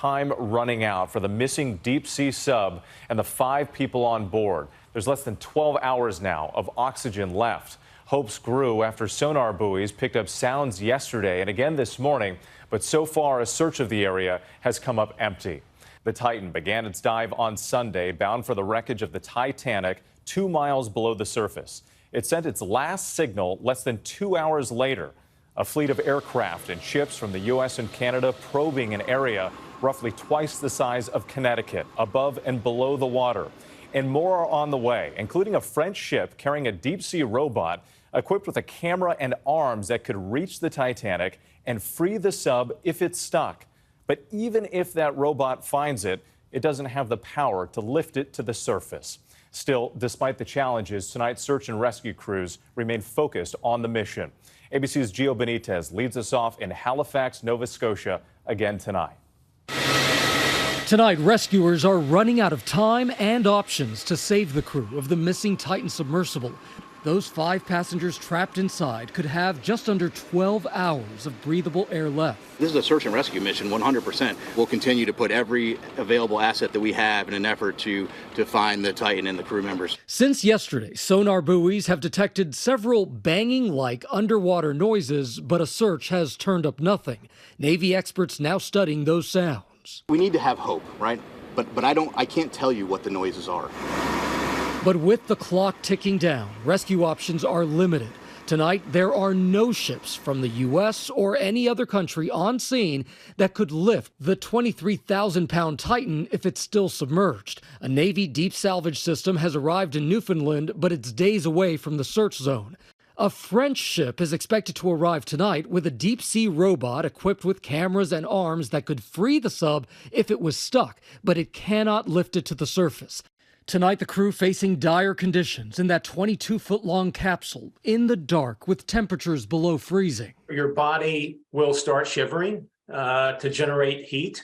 time running out for the missing deep-sea sub and the 5 people on board. There's less than 12 hours now of oxygen left. Hopes grew after sonar buoys picked up sounds yesterday and again this morning, but so far a search of the area has come up empty. The Titan began its dive on Sunday, bound for the wreckage of the Titanic 2 miles below the surface. It sent its last signal less than 2 hours later. A fleet of aircraft and ships from the U.S. and Canada probing an area roughly twice the size of Connecticut, above and below the water. And more are on the way, including a French ship carrying a deep-sea robot equipped with a camera and arms that could reach the Titanic and free the sub if it's stuck. But even if that robot finds it, it doesn't have the power to lift it to the surface. Still, despite the challenges, tonight's search and rescue crews remain focused on the mission. ABC's Gio Benitez leads us off in Halifax, Nova Scotia, again tonight. Tonight, rescuers are running out of time and options to save the crew of the missing Titan submersible. Those 5 passengers trapped inside could have just under 12 hours of breathable air left. This is a search and rescue mission, 100%. We'll continue to put every available asset that we have in an effort to find the Titan and the crew members. Since yesterday, sonar buoys have detected several banging-like underwater noises, but a search has turned up nothing. Navy experts now studying those sounds. We need to have hope, right? But I can't tell you what the noises are. But with the clock ticking down, rescue options are limited. Tonight, there are no ships from the U.S. or any other country on scene that could lift the 23,000-pound Titan if it's still submerged. A Navy deep salvage system has arrived in Newfoundland, but it's days away from the search zone. A French ship is expected to arrive tonight with a deep-sea robot equipped with cameras and arms that could free the sub if it was stuck, but it cannot lift it to the surface. Tonight, the crew facing dire conditions in that 22-foot-long capsule in the dark with temperatures below freezing. Your body will start shivering to generate heat,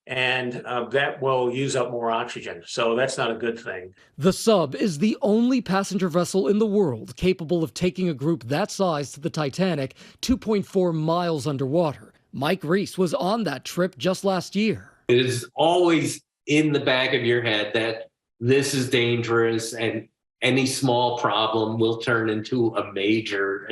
and that will use up more oxygen. So that's not a good thing. The sub is the only passenger vessel in the world capable of taking a group that size to the Titanic, 2.4 miles underwater. Mike Reese was on that trip just last year. It is always in the back of your head that this is dangerous and any small problem will turn into a major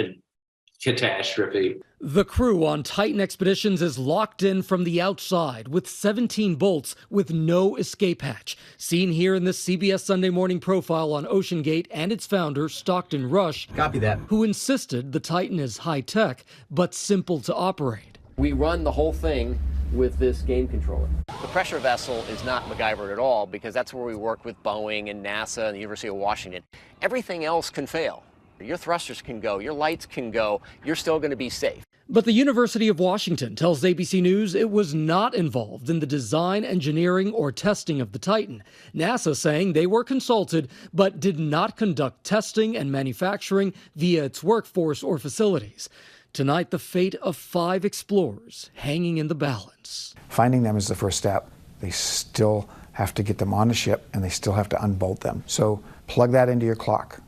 catastrophe. The crew on Titan expeditions is locked in from the outside with 17 bolts with no escape hatch. Seen here in this CBS Sunday Morning profile on Ocean Gate and its founder, Stockton Rush. Copy that. Who insisted the Titan is high-tech but simple to operate. We run the whole thing with this game controller. The pressure vessel is not MacGyvered at all because that's where we work with Boeing and NASA and the University of Washington. Everything else can fail. Your thrusters can go, your lights can go, you're still going to be safe. But the University of Washington tells ABC News it was not involved in the design, engineering, or testing of the Titan. NASA saying they were consulted but did not conduct testing and manufacturing via its workforce or facilities. Tonight, the fate of 5 explorers hanging in the balance. Finding them is the first step. They still have to get them on the ship and they still have to unbolt them. So plug that into your clock.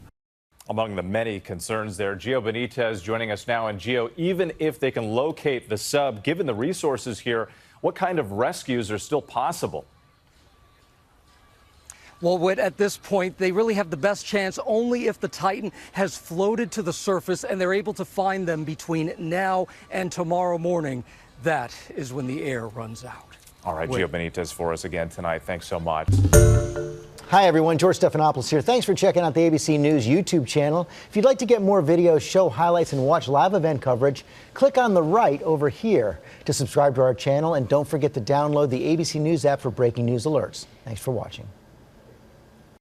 Among the many concerns there, Gio Benitez joining us now. And Gio, even if they can locate the sub, given the resources here, what kind of rescues are still possible? Well, Whit, at this point, they really have the best chance only if the Titan has floated to the surface and they're able to find them between now and tomorrow morning. That is when the air runs out. All right, Gio Benitez for us again tonight. Thanks so much. Hi, everyone. George Stephanopoulos here. Thanks for checking out the ABC News YouTube channel. If you'd like to get more videos, show highlights, and watch live event coverage, click on the right over here to subscribe to our channel. And don't forget to download the ABC News app for breaking news alerts. Thanks for watching.